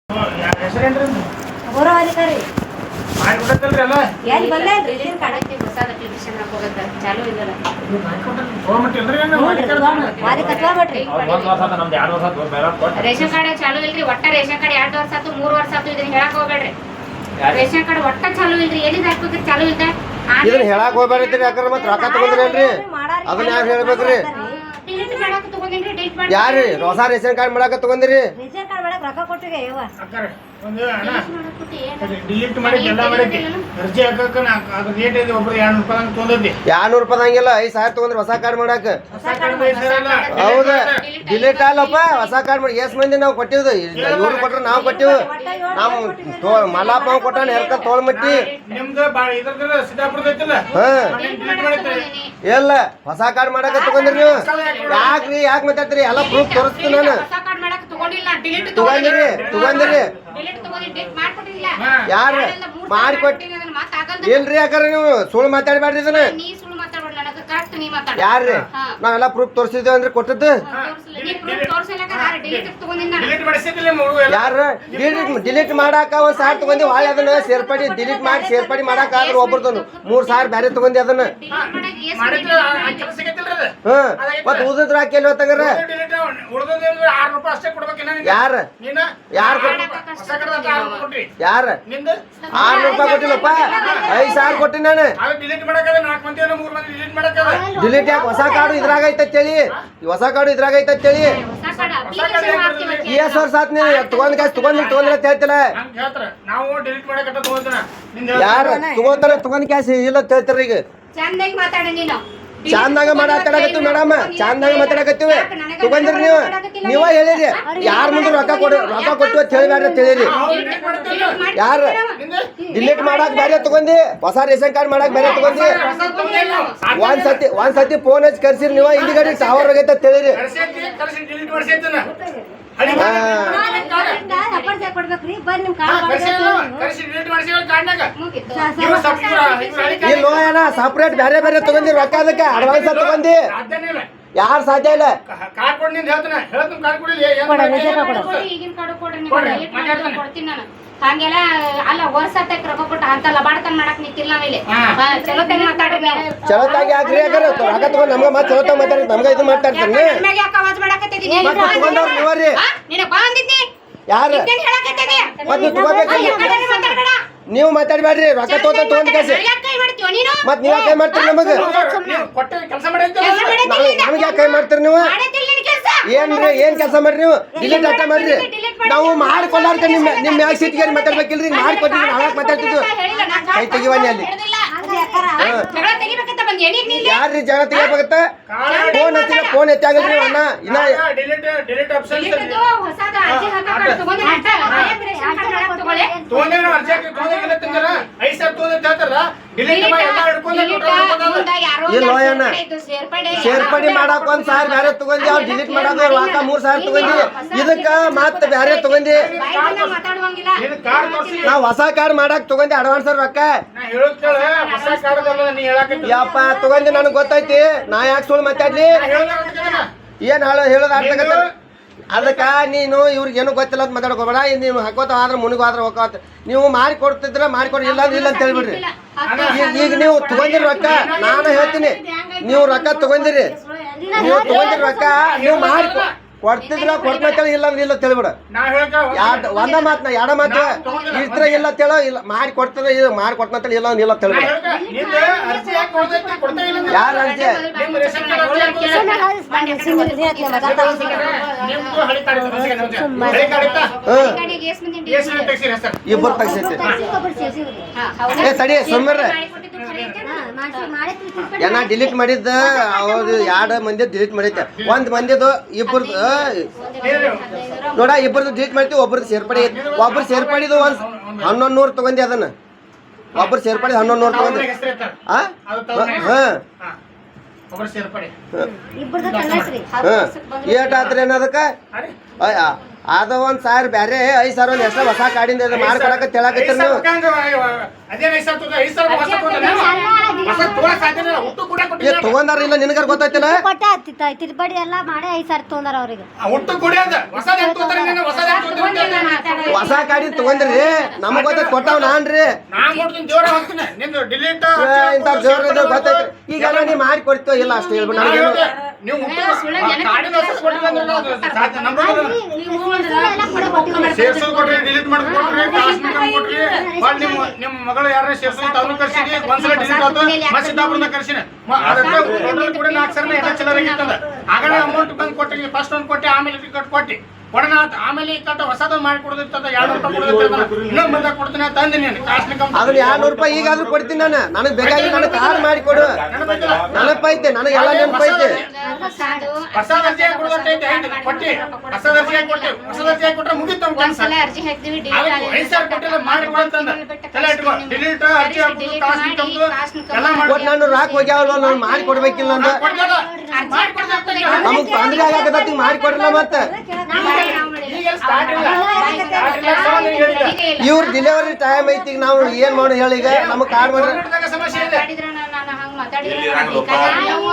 ಹೆಸರೇನ್ರಿ ಗೌರವ ಅಧಿಕಾರಿ ಮಾಡಿಬಿಡತ್ತಲ್ರಿ ಎಲ್ಲ ಎಲ್ಲಿ ಬಂದೇನ್ರಿ ರೇಷನ್ ಕಾರ್ಡ್ ಹೊಸದ ಅಪ್ಲಿಕೇಶನ್ ಹಾಕೋಬೇಕ ಚಾಲು ಇದಲ್ಲ ವಾರಿ ಕಟ್ವಾಬಿಟ್ರಿ ನಮ್ದು 2 ವರ್ಷ ಆತು ಬೇರೆ ಕೊಟ್ಟು ರೇಷನ್ ಕಾರ್ಡ್ ಚಾಲು ಇಲ್ರಿ ಒಟ್ಟ ರೇಷನ್ ಕಾರ್ಡ್ 2 ವರ್ಷ ಆತು 3 ವರ್ಷ ಆತು ಇದನ್ನ ಹೇಳಕ್ ಹೋಗ್ಬೇಡ್ರಿ ರೇಷನ್ ಕಾರ್ಡ್ ಒಟ್ಟ ಚಾಲು ಇಲ್ರಿ ಎಲ್ಲಿಂದ ಹಾಕ್ಬೇಕ್ರಿ ಚಾಲು ಇಲ್ದ ಇದನ್ನ ಹೇಳಕ್ ಹೋಗ್ಬೇಡ್ರಿ ಯಾಕಂದ್ರೆ ಮತ್ತೆ ರೊಕ್ಕ ತಗೊಂಡ್ರೇನ್ರಿ ಅದನ್ನ ಯಾರು ಹೇಳ್ಬೇಕ್ರಿ ಡಿಲೀಟ್ ಮಾಡಾಕ ತಗೊಂಡಿನ್ರಿ ಡಿಲೀಟ್ ಮಾಡಿ ಯಾರ್ರಿ ಹೊಸ ರೇಷನ್ ಕಾರ್ಡ್ ಮಾಡಾಕ ತಗೊಂಡಿರಿ ರೇಷನ್ ಕಾರ್ಡ್ ಮಾಡಕ್ ರೊಕ್ಕ ಕೊಟ್ಟಿಗೆ ಯವ್ವ ಅಕ್ಕಾರೆ ಒಂದು ಅಣ್ಣ ಮಾಡಾಕತ್ತಿ ಏನು ಡಿಲೀಟ್ ಮಾಡಿ ಎಲ್ಲ ಮಾಡಕ್ಕೆ ಅರ್ಜಿ ಹಾಕಕ್ಕ ಅದು ರೇಟ್ ಇದೆ ಒಬ್ರು 200 ರೂಪಾಯಿ ಹಂಗೆ ತೊಗೊಂಡದ್ದಿ 200 ರೂಪಾಯಿ ಹಂಗಿಲ್ಲ 5,000 ತಗೊಂಡ್ರಿ ಹೊಸ ಕಾರ್ಡ್ ಮಾಡಾಕ ಹೊಸ ಕಾರ್ಡ್ ಬೈಸರಲ್ಲ ಹೌದ ಡಿಲೀಟ್ ಅಲ್ಲಪ್ಪ ಹೊಸ ಕಾರ್ಡ್ ಮಾಡಿ ಎಷ್ಟ್ ಮಂದಿ ನಾವು ಕೊಟ್ಟಿವ್ದು ಇವ್ರು ಕೊಟ್ರ ನಾವು ಕೊಟ್ಟಿವು ನಾವು ಮಲ್ಲಪ್ಪ ಅವ್ ಕೊಟ್ಟಾನ ಹೆರ್ಕ ತೋಳ್ ಮಟ್ಟಿ ನಿಮ್ದು ಇದ್ರದ್ದು ಸಿದ್ದಾಪುರದ ಐತಿಲ್ಲ ಹಾ ಡಿಲೀಟ್ ಮಾಡಿದ್ರಿ ಇಲ್ಲ ಹೊಸ ಕಾರ್ಡ್ ಮಾಡಾಕ ತಗೊಂಡ್ರಿ ನೀವು ಯಾಕೆ ಮಾತಾಡ್ತೀರಿ ಎಲ್ಲ ಪ್ರೂಫ್ ತೋರಿಸ್ತೀನಿ ನಾನು ಹೊಸ ಕಾರ್ಡ್ ಮಾಡಾಕ ತಗೊಂಡಿಲ್ಲ ಡಿಲೀಟ್ ತಗೊಂಡಿರಿ ಡಿಲೀಟ್ ತಗೊಂಡಿ ಡಿಲೀಟ್ ಮಾಡ್ಕೊಟ್ಟಿಲ್ಲ ಯಾರು ಮಾಡಿಕೊಟ್ಟು ಇಲ್ರಿ ಯಾಕಂದ್ರೆ ನೀವು ಸುಳ್ಳು ಮಾತಾಡ್ಬೇಡ್ರಿ ಇದನ್ನ ನೀ ಸುಳ್ಳು ಮಾತಾಡ್ಬೇಡ ನನಗೆ ಕರೆಕ್ಟ್ ನೀ ಮಾತಾಡ ಯಾರ್ರಿ ನಾವೆಲ್ಲ ಪ್ರೂಫ್ ತೋರಿಸಿದ್ದೇವೆ ಅಂದ್ರೆ ಕೊಟ್ಟದ್ದು ನೀ ಪ್ರೂಫ್ ತೋರಿಸಲಕ ಡಿಲೀಟ್ ತಗೊಂಡಿನ ಡಿಲೀಟ್ ಮಾಡಿಸಿದ್ದಿಲ್ಲ ಮೂರು ಎಲ್ಲ ಯಾರು ಡಿಲೀಟ್ ಮಾಡಾಕ 1,000 ತಗೊಂಡಿ ಹೊಳ್ಳಿ ಅದನ್ನ ಸೇರ್ಪಡಿ ಡಿಲೀಟ್ ಮಾಡಿ ಸೇರ್ಪಡಿ ಮಾಡಾಕ ಆದ್ರೆ ಒಬ್ಬರದನು 3,000 ಬೇರೆ ತಗೊಂಡಿ ಅದನ್ನ ಡಿಲೀಟ್ ಮಾಡಾಕ ಎಷ್ಟು ಮಾಡಿದ್ರೆ ಕೆಲಸ ಸಿಗತ್ತಿಲ್ಲ ಅದು ಮತ್ ಉಳಿದ್ರ ಹಾಕಿ ಹೊತ್ತಂಗಾರ ಡಿಲೀಟ್ ಉಳಿದೋದು 6 ರೂಪಾಯಿ ಅಷ್ಟೇ ಕೊಡ್ಬೇಕಿನ್ನ ಯಾರ ನೀನ ಯಾರು ಹೊಸ ಕಾರ್ಡ್ 6 ಕೊಟ್ರಿ ಯಾರ ನಿಂದು 600 ರೂಪಾಯಿ ಕೊಟ್ಟಿಲ್ಲಪ್ಪ 5,000 ಕೊಟ್ಟಿ ನಾನು ಅದು ಡಿಲೀಟ್ ಮಾಡಕದ 4 ಮಂದಿ 3 ಮಂದಿ ಡಿಲೀಟ್ ಮಾಡಕದ ಡಿಲೀಟ್ ಯಾಕೆ ಹೊಸ ಕಾರ್ಡು ಇದ್ರಾಗ ಐತಂತೇಳಿ ಹೊಸ ಕಾರ್ಡು ಇದ್ರಾಗ ಐತಂತೇಳಿ ಹೊಸ ಕಾರ್ಡ್ ಅಪ್ಲಿಕೇಶನ್ ಹಾಕ್ತೀವಿ ಎಷ್ಟು ವರ್ಷ ಆತ್ ನೀ ತಗೊಂಡ್ ತಗೊಂಡಿಲ್ಲ ಅಂತ ಹೇಳ್ತಿಲ್ಲ ಹಂಗೆ ಹೇಳ್ತಾರ ನಾವು ಡಿಲೀಟ್ ಮಾಡಕಟ್ಟ ತಗೋತಾನ ನಿಂದ ಯಾರು ತಗೊಂಡ್ ಕ್ಯಾಶ್ ಇಲ್ಲ ಅಂತ ಹೇಳ್ತಾರ ಈಗ ಚಂದಾಗಿ ಮಾತಾಡಿ ನೀನು ಚಂದಾಗ ಮಾತಾಡಕತ್ತೀವಿ ಮೇಡಮ್ ಚಂದಾಗ ಮಾತಾಡಕತ್ತೀವಿ ತಗೊಂಡ್ರಿ ನೀವ ಹೇಳಿರಿ ಯಾರ ಮುಂದೆ ರೊಕ್ಕ ಕೊಟ್ಟು ಅಂತ ಹೇಳಿಬ್ಯಾಡ್ರಿ ಅಂತ ಹೇಳಿರಿ ಯಾರು ಡಿಲೀಟ್ ಮಾಡಾಕ್ ಬೇರೆ ತಗೊಂಡಿ ಹೊಸ ರೇಷನ್ ಕಾರ್ಡ್ ಮಾಡಾಕ್ ಬೇರೆ ತಗೊಂಡಿ ಒಂದ್ ಸತಿ ಫೋನ್ ಹಚ್ಚಿ ಕರ್ಸಿರಿ ನೀವ ಇಲ್ಲಿ ಗಡಿ ಸಾವಿರ ಆಗೈತೆ ಅಂತ ಹೇಳಿರಿ ಕಳಿಸಿ ಡಿಲೀಟ್ ಮಾಡಿಸಿದ್ದಾನ ಕೊಡ್ಬೇಕ್ರಿ ಬರ್ರಿ ನಿಮ್ ಕಾರ್ಡ್ ಕಳಿಸಿ ಡಿಲೀಟ್ ಮಾಡಿಸಿ ಕಾರ್ಡ್ನಾಗ ಇಲ್ಲ ಏನ ಸಪ್ರೇಟ್ ಬೇರೆ ಬೇರೆ ತಗೊಂಡಿ ರೊಕ್ಕ ಅದಕ್ಕೆ ಅಡ್ವಾನ್ಸ್ ತಗೊಂಡಿ ಸಾಧ್ಯನಿಲ್ಲ ಯಾರು ಸಾಧ್ಯ ಇಲ್ಲ ಕಾರ್ಡ್ ಕೊಡಿ ನಿಂದ ಹೇಳ್ತಾನೆ ಕಾರ್ಡ್ ಕೊಡಿ ಈಗಿನ ಕಾರ್ಡ್ ಕೊಡ್ರಿ ನೀವು ಡಿಲೀಟ್ ಮಾಡಿ ಕೊಡ್ತೀನಿ ನಾನು ಹಂಗೆಲ್ಲ ಅಲ್ಲ ವರ್ಷಕ್ಕೆ ರೊಕ್ಕ ಕೊಟ್ಟು ಅಂತ ಲಬಾಡ್ತನ ಮಾಡಕ್ ನಿಂತಿಲ್ಲ ನಾವಿಲ್ಲಿ ಚಲೋ ತಂಗ ಮಾತಾಡ್ರಿ ನೀವು ಚಲೋತಾಗಿ ಯಾಕ್ರಿ ಯಾಕಂದ್ರೆ ರೊಕ್ಕ ತಗೊಂಡ್ ನಮ್ಗೆ ಮತ್ತೆ ಚಲೋತಾಗ ಮಾತಾಡಿ ನಮ್ಗೆ ಇದು ಮಾತಾಡ್ತಾನೆ ನಮ್ಗೆ ಯಾಕೆ ಆವಾಜ್ ಮಾಡಕತ್ತಿದ್ದೀನಿ ಮತ್ತೆ ತಗೊಂಡವ್ರು ನೀವ್ರಿ ನಿನಗೆ ಬಂದಿದ್ನಿ ಯಾರು ಏನ್ ಹೇಳಕತ್ತಿದ್ದಿ ಮತ್ತೆ ನೀವು ತಗೋಬೇಕು ಮಾತಾಡಬೇಡ ನೀವು ಮಾತಾಡ್ಬೇಡ್ರಿ ರೊಕ್ಕ ತಗೊಂಡ್ ಕೇಸಿ ಯಾಕೆ ಕೈ ಮಾಡ್ತೀವ ನೀನು ಮತ್ ನೀವ್ ಕೈ ಮಾಡ್ತೀರಿ ನಮಗ ಕೊಟ್ಟ ಕೆಲಸ ಮಾಡೈತೆ ನಮ್ಗೆ ಯಾಕೆ ಕೈ ಮಾಡ್ತೀರಿ ನೀವು ಮಾಡತ್ತಿಲ್ಲ ನಿನ್ ಕೆಲಸ ಏನ್ರಿ ಏನ್ ಕೆಲಸ ಮಾಡ್ರಿ ನೀವು ಡಿಲೀಟ್ ಅಟ್ಟ ಮಾಡ್ರಿ ನಾವು ಮಾಡ್ಕೊಂಡಾರ್ಕ ನಿಮ್ ಮ್ಯಾಗ ಸಿಟ್ಟಿಗೆ ಮಾತಾಡ್ಬೇಕಿಲ್ರಿ ಮಾಡ್ಕೊಟ್ಟಿದ್ವಿ ನಾವ್ ಮಾತಾಡ್ತಿದ್ವಿ ಕೈ ತೆಗಿವಾನಿ ಅಲ್ಲಿ ಜಗಳ ತೆಗಿಬೇಕಂತ ಬಂದ್ ಏನಿಗ್ ನೀ ಯಾರ್ರಿ ಜಗಳ ತೆಗಿಯಬೇಕತ್ತ ಫೋನ್ ಹಚ್ಚಿಲ್ಲ ಫೋನ್ ಎತ್ತಾಗಲ್ರಿ ಅಣ್ಣ ಇನ್ನ ಡಿಲೀಟ್ ಆಪ್ಷನ್ ಹೊಸದ ಅರ್ಜಿ ಹಾಕಕ ತಗೊಂಡ್ ತಗೊಳ್ಳಿ ತಗೊಂಡೇನು ಅರ್ಜಿ ಹಾಕಿ ತಗೊಂಡಿಲ್ಲ ತಿಂದ್ರ 5,000 ತಗೊಂಡ್ ಹೇಳ್ತಾರ ಡಿಲೀಟ್ ಮಾಡಿ ಎಲ್ಲ ಹಿಡ್ಕೊಂಡು ಇಲ್ಲ ಅಣ್ಣ ಸೇರ್ಪಡಿ ಮಾಡಾಕ 1,000 ಬೇರೆ ತಗೊಂಡಿ ಅವ್ರು ಡಿಲೀಟ್ ಮಾಡಾಕ ರೊಕ್ಕ 3,000 ತಗೊಂಡಿ ಇದಕ್ಕ ಮತ್ತ ಬೇರೆ ತಗೊಂಡಿ ಮಾತಾಡುವಂಗಿಲ್ಲ ಇದು ಕಾರ್ಡ್ ತೋರಿಸಿ ನಾವ್ ಹೊಸ ಕಾರ್ಡ್ ಮಾಡಾಕ್ ತಗೊಂಡಿ ಅಡ್ವಾನ್ಸ್ ರೊಕ್ಕ ನಾ ಹೇಳೋದ್ ಕೇಳ ಹೊಸ ಕಾರ್ಡ್ ಅಲ್ಲ ನೀ ಹೇಳಕತ್ತಿ ಯಪ್ಪ ತಗೊಂಡಿ ನನಗ್ ಗೊತ್ತೈತಿ ನಾ ಯಾಕೆ ಸುಳ್ಳು ಮಾತಾಡ್ಲಿ ಏನ್ ಹೇಳೋದ್ ಅರ್ಥಗತ್ತ ಅದಕ್ಕ ನೀನು ಇವ್ರಿಗೆ ಏನೂ ಗೊತ್ತಿಲ್ಲ ಅಂತ ಮಾತಾಡ್ಕೋಬೇಡ ನೀವು ಹಾಕೋತ ಆದ್ರೆ ಮುನಿಗೋ ಆದ್ರೆ ಹೋಗೋತ ನೀವು ಮಾಡಿ ಕೊಡ್ತಿದ್ರ ಮಾಡಿಕೊಡಿ ಇಲ್ಲ ಅಂದ್ರೆ ಇಲ್ಲ ಅಂತ ಹೇಳ್ಬಿಡ್ರಿ ಈಗ ನೀವು ತಗೊಂಡಿರಿ ರೊಕ್ಕ ನಾನು ಹೇಳ್ತೀನಿ ನೀವು ರೊಕ್ಕ ತಗೊಂಡಿರಿ ನೀವು ತಗೊಂಡಿರಿ ರೊಕ್ಕ ನೀವು ಮಾಡಿ ಕೊಡ್ತಿದ್ರ ಕೊಡ್ತೇಳಿ ಇಲ್ಲ ಅಂದ್ರೆ ಇಲ್ಲ ತಿಳಿಬಿಡ ನಾ ಹೇಳಕ ಒಂದ ಮಾತ್ನ ಎರಡ ಮಾತು ಇದ್ರ ಇಲ್ಲ ತಿಳೋ ಇಲ್ಲ ಮಾಡಿ ಕೊಡ್ತಿದ್ರ ಇದು ಮಾಡಿ ಕೊಡ್ತೇಳಿ ಇಲ್ಲ ಅಂದ್ರೆ ಇಲ್ಲ ತಿಳಿಬಿಡ ನಿಂದ ಅರ್ಜಿ ಹಾಕಿ ಕೊಡ್ತೈತಿ ಕೊಡ್ತಾ ಇಲ್ಲ ಯಾರ ಅರ್ಜಿ ನಿಮ್ಮ ರೇಷನ್ ಕಾರ್ಡ್ ಅರ್ಜಿ ನಿಮ್ದು ಹಳಿ ಕಾರ್ಡ್ ಇತ್ತು ಹಳಿ ಕಾರ್ಡ್ ಇತ್ತಾ ಗಾಡಿಗೆ ಎಷ್ಟು ಮಂದಿ ಎಷ್ಟು ಜನ ತೆಗ್ಸಿರಿ ಸರ್ ಇಬ್ಬರು ತಗ್ಸೈತಿ ಏ ತಡಿ ಸುಮ್ಮನೆ ಏನ ಡಿಲೀಟ್ ಮಾಡಿದ್ದ ಅವ್ರು 2 ಮಂದಿ ಡಿಲೀಟ್ ಮಾಡೈತೆ ಒಂದ್ ಮಂದಿದು ಇಬ್ಬರದು ನೋಡ ಇಬ್ಬರದು ಡಿಲೀಟ್ ಮಾಡ್ತೀವಿ ಒಬ್ರದ್ದು ಸೇರ್ಪಡಿ ಐತಿ ಒಬ್ರು ಸೇರ್ಪಡಿದು ಒಂದ್ 1,100 ತಗೊಂಡಿ ಅದನ್ನ ಒಬ್ರು ಸೇರ್ಪಡಿ 1,100 ತಗೊಂಡಿ ಹಾ ಒಬ್ಬರು ಸೇರ್ಪಡಿ ಏಟ್ ಆತ್ರಿ ಏನದಕ್ಕ ಅದ 1,000 ಬ್ಯಾರೆ 5,000 ಒಂದ್ ಹೆಸರು ಹೊಸ ಕಾಡಿಂದ ಇದು ಮಾಡ್ಕೊಡಕ ಹೇಳಕತ್ತೀರಿ ನೀವು. ಅದೇನ್ 5,000 ತಗೊಂಡ್ರೆ 5,000 ಹೊಸ ತಗೊಂಡ್ರೆ ಹೊಸ ತಗೊಳಕ್ ಸಾಧ್ಯ ಇಲ್ಲ. ಒಟ್ಟು ಕೂಡ ಏ ಕೊಟ್ಟಿಲ್ಲ. ತಗೊಂಡಾರ ಇಲ್ಲ ನಿನಗಾರ ಗೊತ್ತಾಯ್ತಿಲ್ಲ? ಕೊಟ್ಟೆ ತಿದ್ಬಡಿ ಎಲ್ಲ ಮಾಡಿ 5,000 ತೊಗೊಂಡಾರ ಅವ್ರಿಗೆ. ಒಟ್ಟು ಕೊಡಿ ಅಂತ ಹೊಸದ ಹೆಂಗ್ ತಗೋತಾರೆ ನೀನು? ಹೊಸದ ಹೆಂಗ್ ತಗೋತಾರೆ? ಹೊಸ ಕಾಡಿನ ತಗೊಂಡ್ರಿ ನಮಗ್ ಗೊತ್ತಾಯ್ತು ಕೊಟ್ಟಾವ್ ನಾನ್ರಿ. ನಾ ಕೊಡ್ತೀನಿ ಜೋರ ಹೋಗ್ತೀನಿ. ನಿಂದು ಡಿಲೀಟ್ ಇಂಥ ಜೋರ್ ಗೊತ್ತಾಯ್ತು. ಈಗೆಲ್ಲ ನೀ ಮಾಡಿ ಕೊಡ್ತೀವ ಇಲ್ಲ ಅಷ್ಟೇ ಹೇಳ್ಬಿಟ್ಟು ನನಗೇನು ನೀವು ಕಾಡಿನ ಹೊಸ ಕೊಟ್ಟಿಲ್ಲ ಅಂದ್ರೆ ನಾವು ಸಾಧ್ಯ ನಂಬಲ್ಲ. ಸೇರ್ಸೋದು ಕೊಟ್ರಿ, ಡಿಲೀಟ್ ಮಾಡೋದು ಕೊಟ್ರಿ, ಕಾಸ್ಮಿಕ್ ಕೊಟ್ರಿ, ಮಾಡಿ ನಿಮ್ಮ ಮಗಳು ಯಾರನ್ನ ಸೇರ್ಸೋದು ಅವ್ರನ್ನ ಕರ್ಸಿದಿ. ಒಂದ್ಸಲ ಡಿಲೀಟ್ ಆಯ್ತು ಮತ್ತೆ ಸಿದ್ದಾಪುರನ ಕರ್ಸಿನಿ. ಅದಕ್ಕೆ ಟೋಟಲ್ ಕೂಡ 4 ಸಾವಿರ 2 ಚಿಲ್ಲರೆ ಆಗಿತ್ತಂದ. ಆಗಲೇ ಅಮೌಂಟ್ ಬಂದು ಕೊಟ್ಟಿ, ಫಸ್ಟ್ ಒಂದು ಕೊಟ್ಟಿ, ಆಮೇಲೆ ಟಿಕೆಟ್ ಕೊಟ್ಟಿ ಕೊಡೋಣ ಅಂತ. ಆಮೇಲೆ ಈ ಕಟ್ಟ ಹೊಸದ ಮಾಡಿ ಕೊಡೋದಿತ್ತಂದ 200 ರೂಪಾಯಿ ಕೊಡೋದಿತ್ತ. ಇನ್ನೊಂದು ಬಂದಾಗ ಕೊಡ್ತೀನಿ ಅಂತ ತಂದಿ ನೀನು ಕಾಸ್ಮಿಕ್ ಅದನ್ನ 200 ರೂಪಾಯಿ ಈಗಾದ್ರೂ ಕೊಡ್ತೀನಿ ನಾನು. ನನಗ್ ಬೇಕಾಗಿ ನನಗೆ ಕಾಲ್ ಮಾಡಿ ಕೊಡು. ನೆನಪೈತೆ ನನಗೆಲ್ಲ ನೆನಪೈತೆ. ಹೊಸ ಅರ್ಜಿ ಹಾಕಿ ಕೊಡೋದೈತೆ ಕೊಟ್ಟಿ. ಹೊಸ ಅರ್ಜಿ ಹಾಕಿ ಕೊಡ್ತೀವಿ. ಹೊಸ ಅರ್ಜಿ ಹಾಕಿ ಕೊಟ್ರೆ ಮುಗಿತು ನಮ್ಮ ಕೆಲಸ. ಒಂದ್ಸಲ ಅರ್ಜಿ ಹಾಕ್ತಿವಿ, 5,000 ಕೊಟ್ಟಿಲ್ಲ ಮಾಡಿ ಕೊಡಂತಂದ. ತಲೆ ಇಟ್ಕೋ, ಡಿಲೀಟ್ ಅರ್ಜಿ ಹಾಕೋದು, ಕಾಸ್ಮಿಕ್ ಎಲ್ಲ ಮಾಡಿ ಒಟ್ಟು ನಾನು ರಾಕ್ ಹೋಗ್ಯಾವಲ್ಲ ನಾನು ಮಾಡಿ ಕೊಡ್ಬೇಕಿಲ್ಲ ಅಂತ ಕೊಡ್ತೇವೆ. ಮಾಡಿ ಕೊಡ್ತೇವೆ. ನಮಗ್ ತೊಂದ್ರೆ ಆಗಕತ್ತಿ ಮಾಡಿ ಕೊಡ್ರಲ್ಲ ಮತ್ತೆ. ಈಗ ಸ್ಟಾರ್ಟ್ ಇಲ್ಲ. ಸ್ಟಾರ್ಟ್ ಇಲ್ಲ ಸವಾಲ್ ನೀವು ಹೇಳಿಲ್ಲ. ಇವ್ರ ಡೆಲಿವರಿ ಟೈಮ್ ಐತಿ. ಈಗ ನಾವು ಏನ್ ಮಾಡೋದು ಹೇಳಿ? ಈಗ ನಮಗ್ ಕಾಲ್ ಮಾಡ್ರಿ. ಕರ್ನಾಟಕದಾಗ ಸಮಸ್ಯೆ ಇದೆ.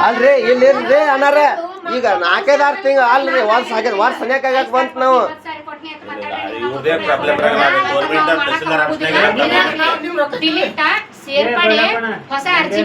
ಅಲ್ರಿ ಇಲ್ಲಿ ಇರ್ರಿ ಅನ್ನಾರ. ಈಗ 4-5 ತಿಂಗಳು ಅಲ್ರಿ ವರ್ಷ ಆಗ್ಯದ. ವರ್ಷ ಸನ್ಯಾಕ ಆಗಕ್ ಬಂತ ನಾವು. ಸೇರ್ಪಡೆ ಹೊಸ ಅರ್ಜಿ